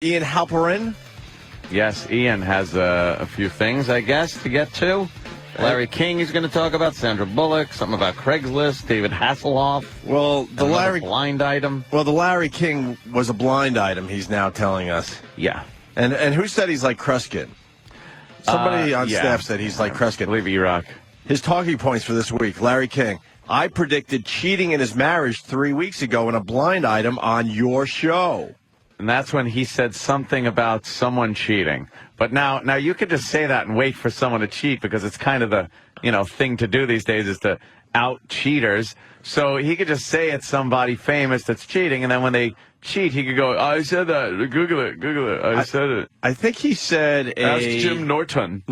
Ian Halperin. Yes, Ian has a few things, I guess, to get to. Larry King is going to talk about, Sandra Bullock, something about Craigslist, David Hasselhoff. Well, the Larry blind item. Well, the Larry King was a blind item, he's now telling us. Yeah. And who said he's like Kreskin? Somebody on staff said he's like Kreskin. I believe E-Rock. His talking points for this week, Larry King. I predicted cheating in his marriage 3 weeks ago in a blind item on your show. And that's when he said something about someone cheating. But now you could just say that and wait for someone to cheat because it's kind of the, thing to do these days is to out cheaters. So he could just say it's somebody famous that's cheating, and then when they cheat, he could go, I said that. Google it. I said it. I think he said Ask Jim Norton.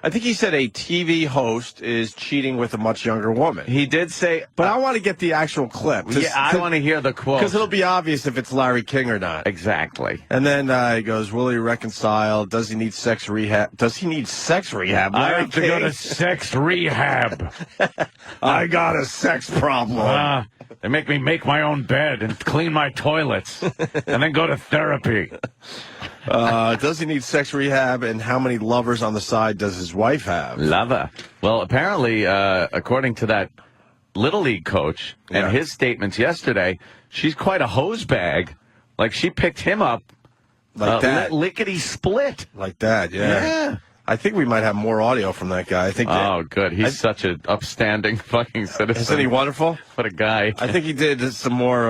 I think he said a TV host is cheating with a much younger woman. He did say... But I want to get the actual clip. I want to hear the quote. Because it'll be obvious if it's Larry King or not. Exactly. And then he goes, will he reconcile? Does he need sex rehab? Does he need sex rehab? I have to go to sex rehab. I got a sex problem. They make my own bed and clean my toilets and then go to therapy. Does he need sex rehab, and how many lovers on the side does his wife have? Lover. Well, apparently, according to that Little League coach and his statements yesterday, she's quite a hose bag. Like, she picked him up like that. Lickety-split. Like that, yeah. I think we might have more audio from that guy. I think. Good. He's such an upstanding fucking citizen. Isn't he wonderful? What a guy. I think he did some more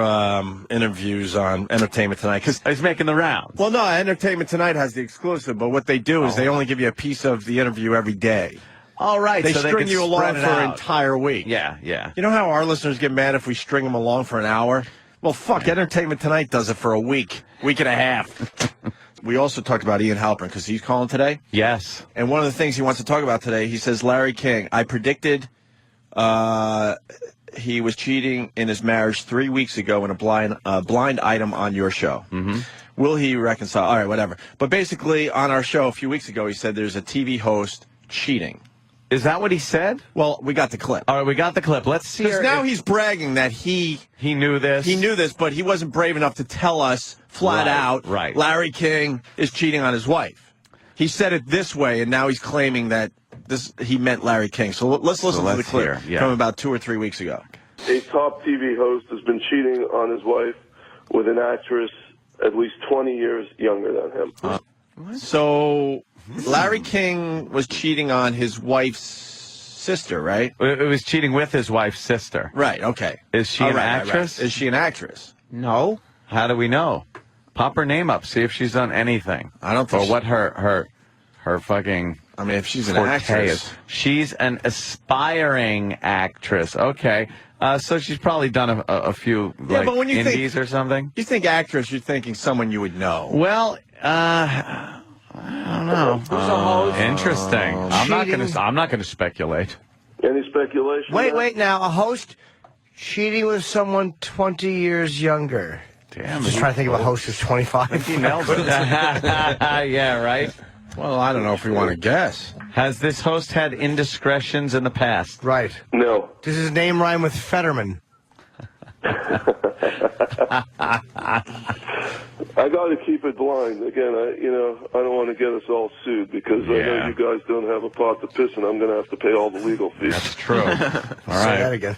interviews on Entertainment Tonight. Cause, he's making the rounds. Well, no, Entertainment Tonight has the exclusive, but what they do is they only give you a piece of the interview every day. All right. They so string they you along for an out. entire week. Yeah. You know how our listeners get mad if we string them along for an hour? Well, fuck, Entertainment Tonight does it for a week and a half. We also talked about Ian Halperin because he's calling today. Yes. And one of the things he wants to talk about today, he says, Larry King, I predicted he was cheating in his marriage 3 weeks ago in a blind item on your show. Mm-hmm. Will he reconcile? All right, whatever. But basically, on our show a few weeks ago, he said there's a TV host cheating. Is that what he said? Well, we got the clip. All right, we got the clip. Let's see. Because now he's bragging that he knew this. He knew this, but he wasn't brave enough to tell us flat out. Right. Larry King is cheating on his wife. He said it this way, and now he's claiming that he meant Larry King. So let's listen to the clip from about 2 or 3 weeks ago. A top TV host has been cheating on his wife with an actress at least 20 years younger than him. So Larry King was cheating on his wife's sister, right? It was cheating with his wife's sister. Right, okay. Is she an actress? Right. Is she an actress? No. How do we know? Pop her name up, see if she's done anything. I don't think Or what her fucking... I mean, if she's an actress. She's an aspiring actress. Okay. So she's probably done a few but when you indies or something. You think actress, you're thinking someone you would know. Well, I don't know. Who's a host? Interesting. I'm not gonna speculate. Any speculation? Wait now. A host cheating with someone 20 years younger. Damn. Just trying to think of a host who's 25. He nailed it. Yeah, right? Well, I don't know if we want to guess. Has this host had indiscretions in the past? Right. No. Does his name rhyme with Fetterman? I got to keep it blind. Again, I don't want to get us all sued because I know you guys don't have a pot to piss in. I'm going to have to pay all the legal fees. That's true. All right. Say that again.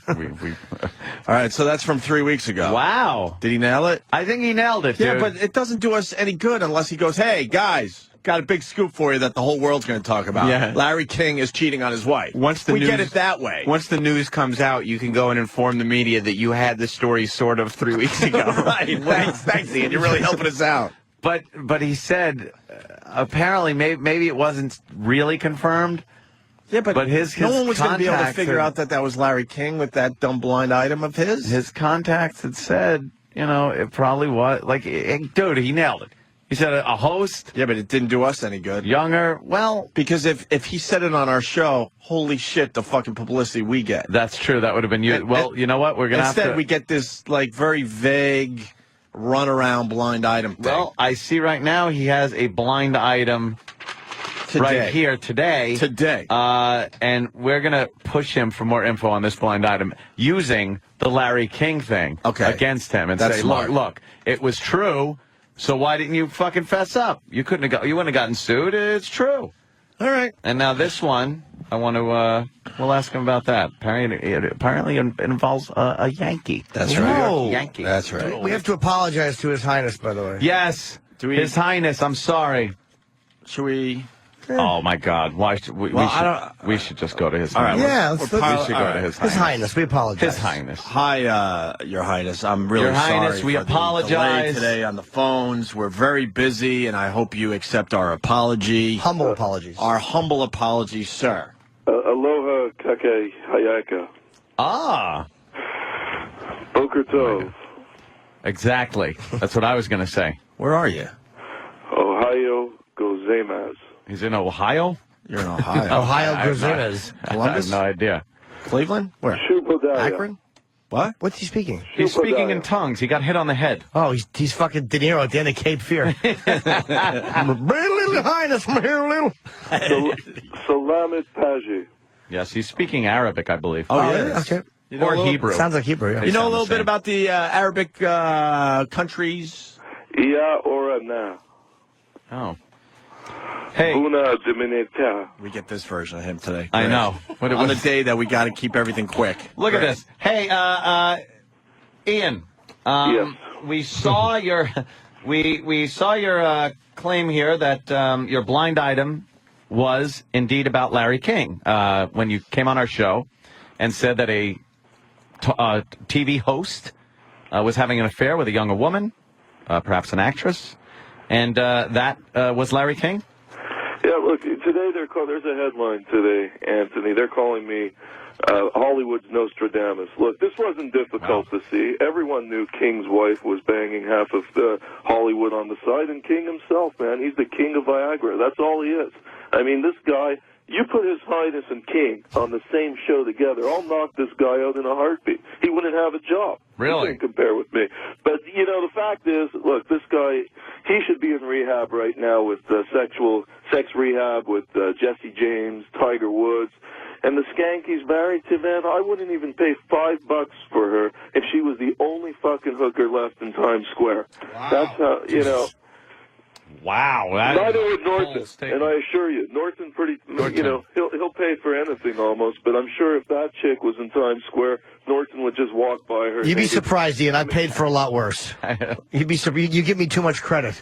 All right, so that's from 3 weeks ago. Wow. Did he nail it? I think he nailed it, dude. Yeah, but it doesn't do us any good unless he goes, hey, guys, got a big scoop for you that the whole world's going to talk about. Yeah. Larry King is cheating on his wife. We get it that way. Once the news comes out, you can go and inform the media that you had the story sort of 3 weeks ago. Right. Thanks, Ian. You're really helping us out. But he said apparently maybe it wasn't really confirmed. Yeah, but his no one was going to be able to contacts figure out that was Larry King with that dumb blind item of his. His contacts had said, it probably was. Like, dude, he nailed it. He said a host. Yeah, but it didn't do us any good. Younger. Well, because if he said it on our show, holy shit, the fucking publicity we get. That's true. That would have been you. Well, you know what? We're going to have to. Instead, we get this, very vague, run-around blind item thing. Well, I see right now he has a blind item right here today. And we're going to push him for more info on this blind item using the Larry King thing against him and say, look, it was true So why didn't you fucking fess up? You couldn't have you wouldn't have gotten sued. It's true. All right. And now this one, I want to, we'll ask him about that. Apparently it involves a Yankee. That's right. Whoa. Yankee. That's right. We have to apologize to His Highness, by the way. Yes. His Highness, I'm sorry. Should we? Oh, my God. Why should we should just go to His Highness. Yeah, we should go to His Highness. His Highness, we apologize. His Highness. Hi, Your Highness. I'm really Your Highness, sorry we for apologize. the delay today on the phones. We're very busy, and I hope you accept our apology. Humble apologies. Our humble apologies, sir. Aloha kake hayaka. Ah. Boker tov. Exactly. That's what I was going to say. Where are you? Ohio gozaimasu. He's in Ohio? You're in Ohio. Ohio Gozaimasu. Columbus? I have no idea. Cleveland? Where? Shubhodaya. Akron? What? What's he speaking? He's speaking in tongues. He got hit on the head. Oh, he's fucking De Niro at the end of Cape Fear. Little Highness, little. Salamat Paji. Yes, he's speaking Arabic, I believe. Oh, yeah. Okay. You know Or a little- Hebrew. Sounds like Hebrew, yeah. You know a sound little the bit same. about the Arabic countries? Ia ora na. Oh. Hey, Una diminita. We get this version of him today. I Great. know. What it On the was- day that we got to keep everything quick. look at Great. this. Hey, Ian. Yes. We saw your we saw your claim here that your blind item was indeed about Larry King when you came on our show and said that a TV host was having an affair with a younger woman, perhaps an actress, and that was Larry King. Yeah, look, today there's a headline today, Anthony. They're calling me Hollywood's Nostradamus. Look, this wasn't difficult to see. Everyone knew King's wife was banging half of Hollywood on the side, and King himself, man, he's the king of Viagra. That's all he is. I mean, this guy, you put His Highness and King on the same show together, I'll knock this guy out in a heartbeat. He wouldn't have a job. Really? He couldn't compare with me. But, you know, the fact is, look, this guy, he should be in rehab right now with sex rehab with Jesse James, Tiger Woods. And the skank he's married to, man, I wouldn't even pay $5 for her if she was the only fucking hooker left in Times Square. Wow. That's how, you know. Wow. Neither would Norton, and I assure you, Norton you know, he'll pay for anything almost. But I'm sure if that chick was in Times Square, Norton would just walk by her. You'd be surprised, Ian. I paid for a lot worse. You'd be surprised. You give me too much credit.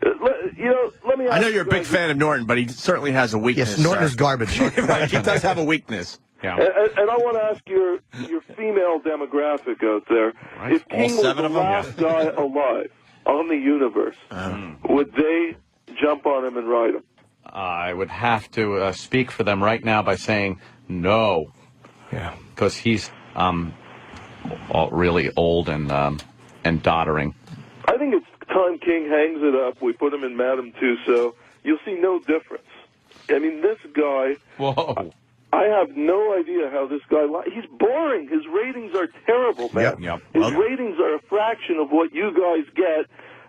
You know, let me. I know you're a big fan of Norton, but he certainly has a weakness. Yes, Norton is sir. garbage. Right, he does have a weakness. Yeah. And I want to ask your female demographic out there: if All King was seven the of them? last guy alive on the universe, would they jump on him and ride him? I would have to speak for them right now by saying no. Yeah. Because he's really old and doddering. I think it's time King hangs it up. We put him in Madame Tussauds. You'll see no difference. I mean, this guy. Whoa. I have no idea how this guy. He's boring. His ratings are terrible, man. Yep. His ratings are a fraction of what you guys get.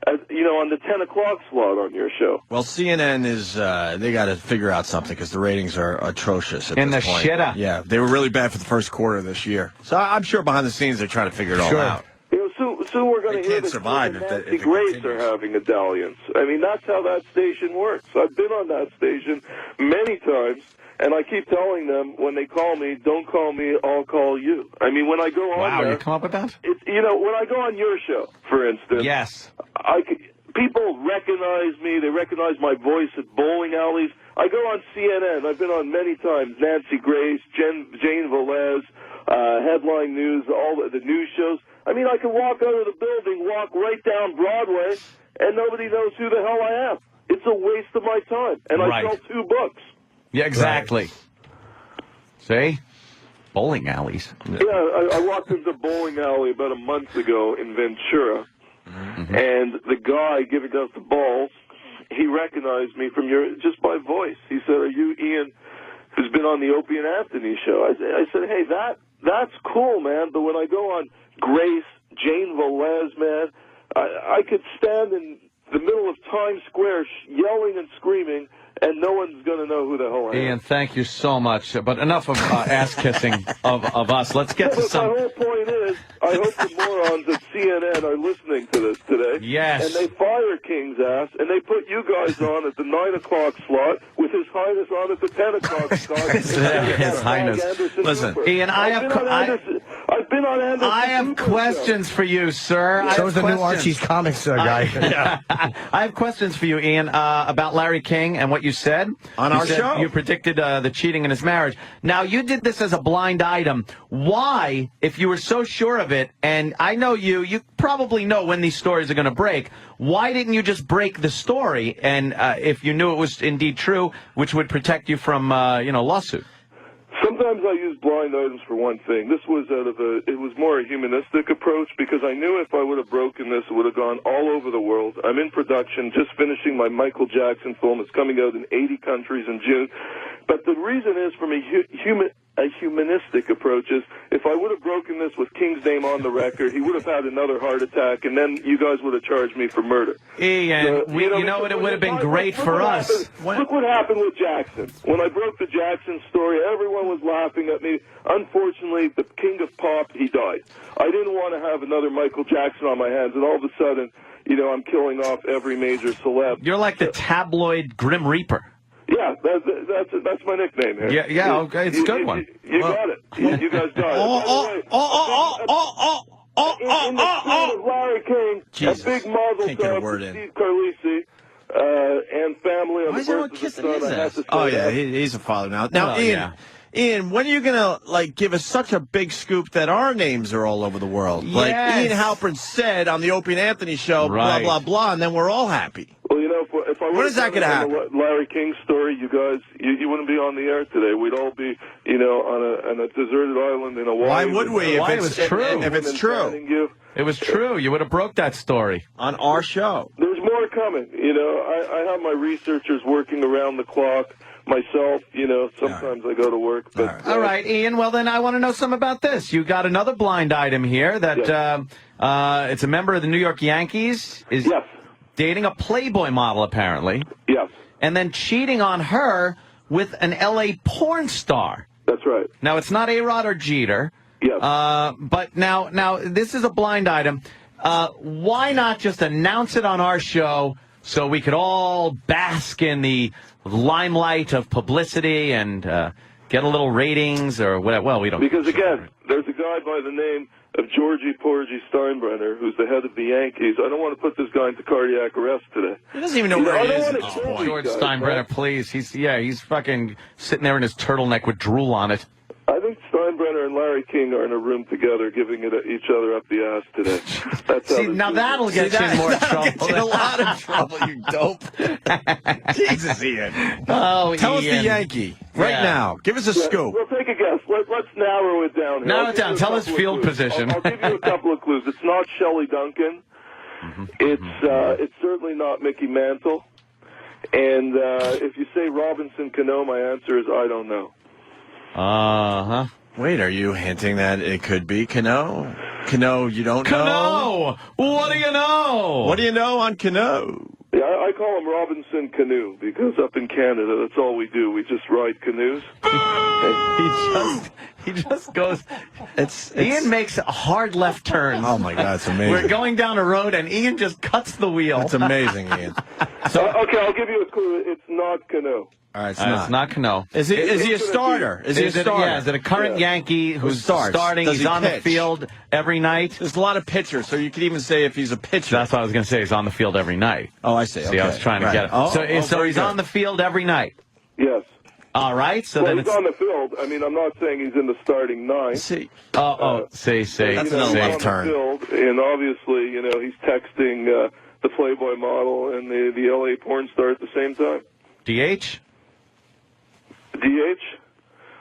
On the 10 o'clock slot on your show. Well, CNN is, they got to figure out something because the ratings are atrocious at In this the point. shitter. Yeah, they were really bad for the first quarter of this year. So I'm sure behind the scenes they're trying to figure it all out. You know, soon we're going They to hear can't that survive King if and it Nancy Grace continues. are having a dalliance. I mean, that's how that station works. I've been on that station many times, and I keep telling them when they call me, don't call me, I'll call you. I mean, when I go on Wow, there, you come up with that? when I go on your show, for instance, Yes. people recognize me. They recognize my voice at bowling alleys. I go on CNN. I've been on many times. Nancy Grace, Jane Velez, Headline News, all the news shows. I mean, I can walk out of the building, walk right down Broadway, and nobody knows who the hell I am. It's a waste of my time. And I Right. sell 2 books. Yeah, exactly. See? Bowling alleys. Yeah, I walked into bowling alley about a month ago in Ventura. And the guy giving us the balls, he recognized me from just by voice. He said, "Are you Ian, who's been on the Opie and Anthony show?" I said, "Hey, that's cool, man." But when I go on Grace, Jane Velez, man, I could stand in the middle of Times Square yelling and screaming, and no one's going to know who the hell I am. Ian, thank you so much. But enough of ass-kissing of us. Let's get to But some... my whole point is, I hope the morons at CNN are listening to this today. Yes. And they fire King's ass, and they put you guys on at the 9 o'clock slot, with His Highness on at the 10 o'clock slot. His Highness. Listen, Ian, I've been on Anderson I have Cooper's questions for you, sir. So is the new Archie's Comics guy. I have questions for you, Ian, about Larry King and what you said. On You our said show. You predicted the cheating in his marriage. Now, you did this as a blind item. Why, if you were so sure of it, and I know you probably know when these stories are going to break, why didn't you just break the story, and if you knew it was indeed true, which would protect you from, lawsuit? Sometimes I use blind items for one thing. This was it was more a humanistic approach, because I knew if I would have broken this, it would have gone all over the world. I'm in production, just finishing my Michael Jackson film. It's coming out in 80 countries in June. But the reason is, from a humanistic approach, is if I would have broken this with King's name on the record, he would have had another heart attack, and then you guys would have charged me for murder. Ian, you know what? It would have been great for us. Look what happened with Jackson. When I broke the Jackson story, everyone was laughing at me. Unfortunately, the king of pop, he died. I didn't want to have another Michael Jackson on my hands, and all of a sudden, I'm killing off every major celeb. You're like the tabloid Grim Reaper. Yeah, that's my nickname here. Yeah, okay, it's a good one. You got it. You guys got it. In the spirit of Larry King, Jesus. a big mazel Can't get a tov word to in. Steve Carlisi and family on Why is the everyone birth of kissing the his son. I have ass? to say Oh, yeah, that. he's a father now. Now, Oh, Ian, yeah. Ian, when are you going to, give us such a big scoop that our names are all over the world? Like Yes. Ian Halperin said on the Opie and Anthony show, Right. blah, blah, blah, and then we're all happy. Well, if I When is that gonna happen? Larry King story, you guys, you wouldn't be on the air today. We'd all be, on a deserted island in Hawaii. Why would we Why if was it's true? If it's true It was true. You would have broke that story. on our show? There's more coming. I have my researchers working around the clock. Myself, sometimes I go to work. But All right, Ian. Well, then I want to know some about this. You got another blind item here that it's a member of the New York Yankees is Yes. dating a Playboy model, apparently, Yes, and then cheating on her with an L.A. porn star. that's right. Now, it's not A-Rod or Jeter. Yes. But now this is a blind item. Why not just announce it on our show so we could all bask in the limelight of publicity and get a little ratings or whatever? Well, we don't. Because, again, there's a guy by the name of Georgie Porgy Steinbrenner, who's the head of the Yankees. I don't want to put this guy into cardiac arrest today. He doesn't even know where he I don't is wanna at this kill point. these George guys, Steinbrenner, right? please. He's fucking sitting there in his turtleneck with drool on it. I think Steinbrenner and Larry King are in a room together giving it each other up the ass today. That's how See, this now is. that'll get you in more That'll get trouble. you in a lot of trouble, you dope. Jesus, Ian. Oh, Tell us the Ian. Yankee right Yeah. now. Give us a scoop. Well, take a guess. Let's narrow it down here. Narrow I'll it give down. you a Tell us couple of field clues. position. I'll give you a couple of clues. It's not Shelley Duncan. It's certainly not Mickey Mantle. And if you say Robinson Cano, my answer is I don't know. Uh-huh. Wait, are you hinting that it could be Cano? Cano, you don't know? Cano! What do you know? What do you know on Cano? Yeah, I call him Robinson Canoe because up in Canada, that's all we do. We just ride canoes. He just goes. It's Ian makes hard left turns. Oh, my God, it's amazing. We're going down a road, and Ian just cuts the wheel. It's amazing, Ian. Okay, I'll give you a clue. It's not Cano. All right, it's It's not Cano. Is he a starter? Is he a starter? Yeah, is it a current Yankee who's starts? starting? Does He's he on the pitch? field every night. There's a lot of pitchers, so you could even say if he's a pitcher. That's what I was going to say. He's on the field every night. Oh, I see. See, I was trying to get it. Oh, So very he's good. on the field every night. Yes. All right. So Well, then he's it's. on the field. I mean, I'm not saying he's in the starting nine. See, Say. That's You know, another he's left on turn. the field, and obviously, he's texting the Playboy model and the LA porn star at the same time. DH. DH?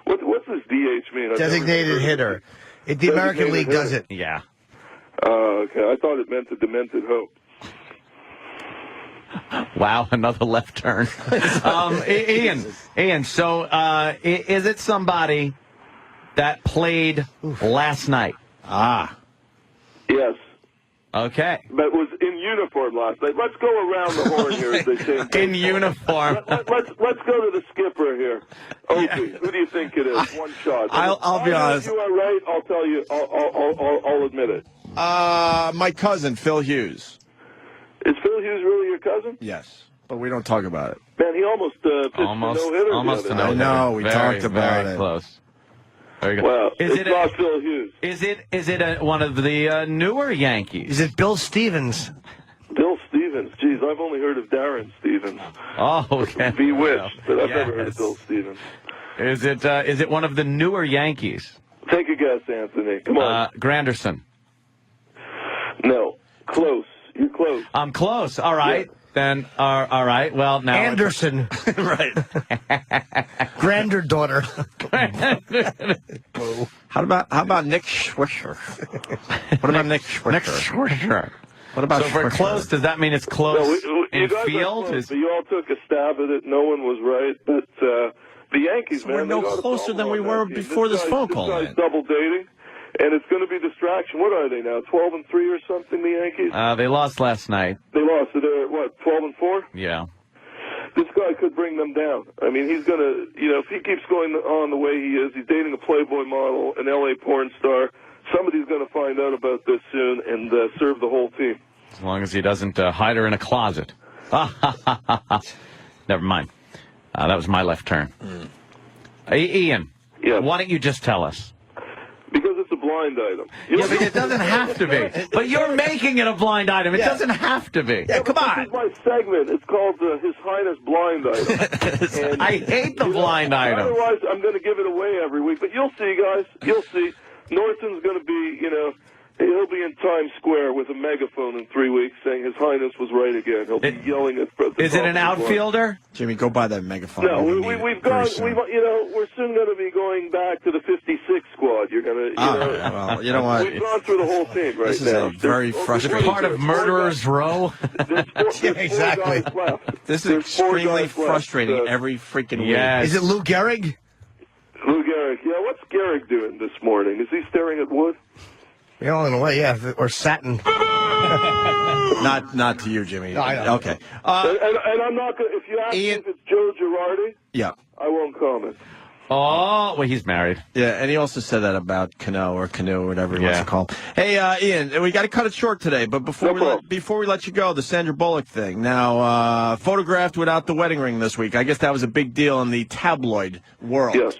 What's this DH mean? I've never Designated heard of hitter. it. The American Designated League does hitter. it. Yeah. Okay. I thought it meant a demented hope. Wow, another left turn. Ian. So is it somebody that played last night? Ah. Yes. Okay. That was in uniform last night. Let's go around the horn here, as they say. In uniform. Let's go to the skipper here. Opie, who do you think it is? One shot. I'll be honest. If you are right, I'll tell you. I'll admit it. My cousin, Phil Hughes. Is Phil Hughes really your cousin? Yes, but we don't talk about it. Man, he almost pitched a almost no-hitter. a no-hitter. I know, we talked about very it. Close. Very good. Well, Is it's not Phil Hughes. Is it one of the newer Yankees? Is it Bill Stevens? Bill Stevens. Jeez, I've only heard of Darren Stevens. Oh, okay. Bewitched, but I've never heard of Bill Stevens. Is it one of the newer Yankees? Take a guess, Anthony. Come on. Granderson. No. Close. You're close. I'm close. All right. Yeah. Then, all right. Well, now Anderson. Right. Granddaughter. How about Nick Swisher? What about Nick Swisher? Nick Swisher. What about So if we're Swisher? close, does that mean it's close You in guys are field? close, but you all took a stab at it. No one was right. But the Yankees, So man, we're no they got a closer problem than we on were that team. before this phone call, This man. guy's double dating, and it's going to be distraction. What are they now, 12-3 or something, the Yankees? They lost last night. They lost. So they're, what, 12-4? Yeah. This guy could bring them down. I mean, he's going to, if he keeps going on the way he is, he's dating a Playboy model, an L.A. porn star. Somebody's going to find out about this soon and serve the whole team. As long as he doesn't hide her in a closet. Never mind. That was my left turn. Hey, Ian, Yeah. why don't you just tell us? Because it's a blind item. Yeah, but it doesn't have to be. But you're making it a blind item. It doesn't have to be. Yeah, come This on. is my segment. It's called His Highness Blind Item. And, I hate the blind item. Otherwise, I'm going to give it away every week. But you'll see, guys. You'll see. Norton's going to be, he'll be in Times Square with a megaphone in 3 weeks saying His Highness was right again. He'll be yelling at President. Is it an outfielder? Jimmy, go buy that megaphone. No, We need we've it gone. very soon. We're soon going to be going back to the 56 squad. You're going to, Well, you know what? We've gone through the whole team right This is now. a very There's frustrating- Part of Murderer's Row? There's four exactly. guys left. This is There's four extremely guys left. frustrating every freaking week. Yes. Is it Lou Gehrig? Lou Gehrig. Yeah, what's Gehrig doing this morning? Is he staring at wood? In a way, yeah. Or satin. Not to you, Jimmy. No, I know. Okay. And I'm not going to, if you ask me Ian- if it's Joe Girardi, Yeah. I won't comment. Oh, well, he's married. Yeah, and he also said that about Canoe, whatever he wants Yeah. to call him. Hey, Ian, we got to cut it short today, but before we let you go, the Sandra Bullock thing. Now, photographed without the wedding ring this week. I guess that was a big deal in the tabloid world. Yes.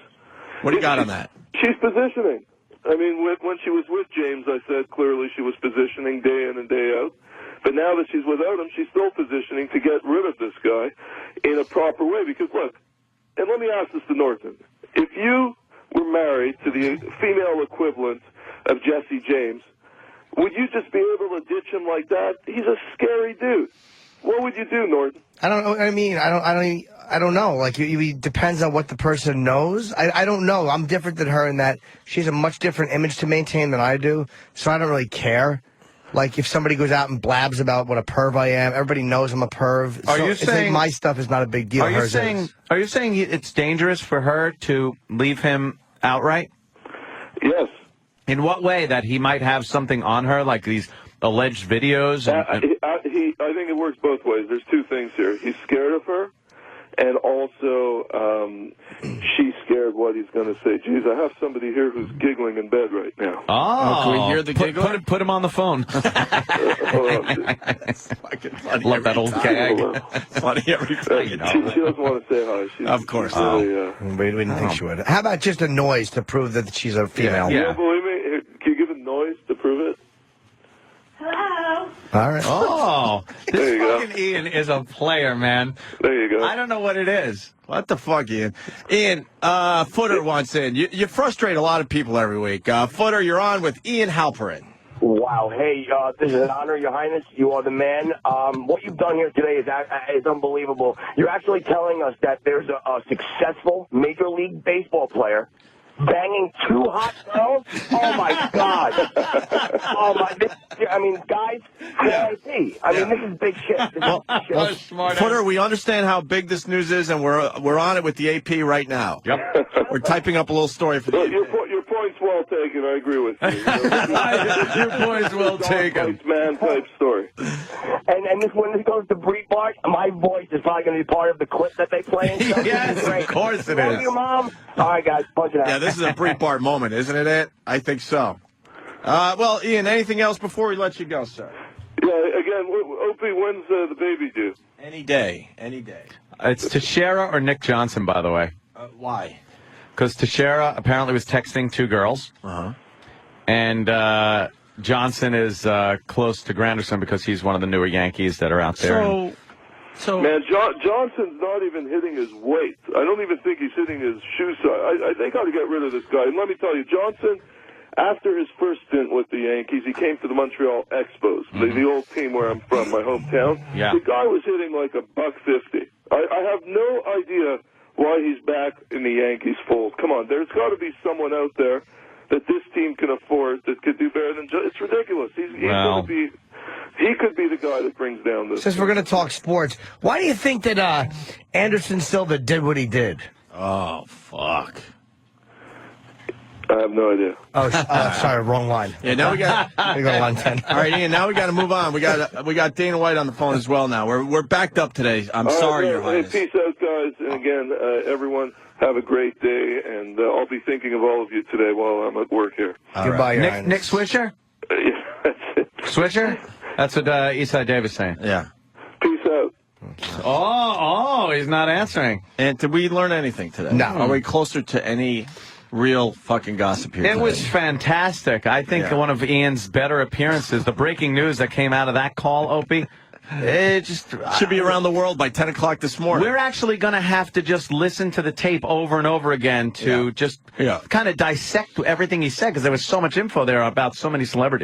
What do you got on that? She's positioning. I mean, when she was with James, I said clearly she was positioning day in and day out. But now that she's without him, she's still positioning to get rid of this guy in a proper way. Because, look, and let me ask this to Norton. If you were married to the female equivalent of Jesse James, would you just be able to ditch him like that? He's a scary dude. What would you do, Norton? I don't know. I mean, I don't know. Like, it depends on what the person knows. I don't know. I'm different than her in that she has a much different image to maintain than I do, so I don't really care. Like, if somebody goes out and blabs about what a perv I am, everybody knows I'm a perv. Are So you it's saying- like my stuff is not a big deal? Are you Hers saying is. it's dangerous for her to leave him outright? Yes. In what way? That he might have something on her, like these alleged videos? I think it works both ways. There's two things here. He's scared of her, and also she's scared what he's going to say. Geez, I have somebody here who's giggling in bed right now. Oh, can we hear the giggle? Put him on the phone. Hold on. Fucking funny Love that old gag. Hold on. Funny every time. She doesn't want to say hi. She's Of course. really, We didn't think she would. How about just a noise to prove that she's a female? Yeah. You don't believe me? Here, can you give a noise to prove it? Hello. All right. Oh, There this you go. fucking Ian is a player, man. There you go. I don't know what it is. What the fuck, Ian? Ian, Footer wants in. You frustrate a lot of people every week. Footer, you're on with Ian Halperin. Wow. Hey, this is an honor, Your Highness. You are the man. What you've done here today is unbelievable. You're actually telling us that there's a successful Major League Baseball player banging two hot girls? Oh, my God. I mean, guys, crazy. I mean, this is big shit. This is big shit. Smart. Footer, we understand how big this news is, and we're on it with the AP right now. Yep. We're typing up a little story for Look, the your point's well taken. I agree with you. Your point's well taken. Man type story. And when this goes to Breitbart, my voice is probably going to be part of the clip that they play. And stuff. Yes, of course it Love is. you, Mom. All right, guys, punch it out. Yeah, this is a Breitbart moment, isn't it, Ed? I think so. Well, Ian, anything else before we let you go, sir? Yeah, again, Opie, when's the baby due? Any day. Any day. It's Teixeira or Nick Johnson, by the way. Why? Because Teixeira apparently was texting two girls. Uh-huh. And Johnson is close to Granderson because he's one of the newer Yankees that are out there. So man, Johnson's not even hitting his weight. I don't even think he's hitting his shoe size. They got to get rid of this guy. And let me tell you, Johnson, after his first stint with the Yankees, he came to the Montreal Expos, the old team where I'm from, my hometown. Yeah. The guy was hitting like $150. I have no idea why he's back in the Yankees fold. Come on, there's got to be someone out there that this team can afford that could do better than It's ridiculous. He's going to be. He could be the guy that brings down this. Since we're going to talk sports, why do you think that Anderson Silva did what he did? Oh, fuck. I have no idea. Oh, sorry, wrong line. Yeah, now we got. We go line 10. All right, Ian. Now we got to move on. We got Dana White on the phone as well. Now we're backed up today. I'm sorry, Your Highness. Hey, peace out, guys. And again, everyone, have a great day. And I'll be thinking of all of you today while I'm at work here. Goodbye, Your Nick Highness. Swisher? Yeah, that's it. Swisher? That's what Eastside Dave is saying. Yeah. Peace out. Oh, he's not answering. And did we learn anything today? No. Are we closer to any real fucking gossip here It today? was fantastic. I think one of Ian's better appearances, the breaking news that came out of that call, Opie, it just should be around the world by 10 o'clock this morning. We're actually going to have to just listen to the tape over and over again to just kind of dissect everything he said because there was so much info there about so many celebrities.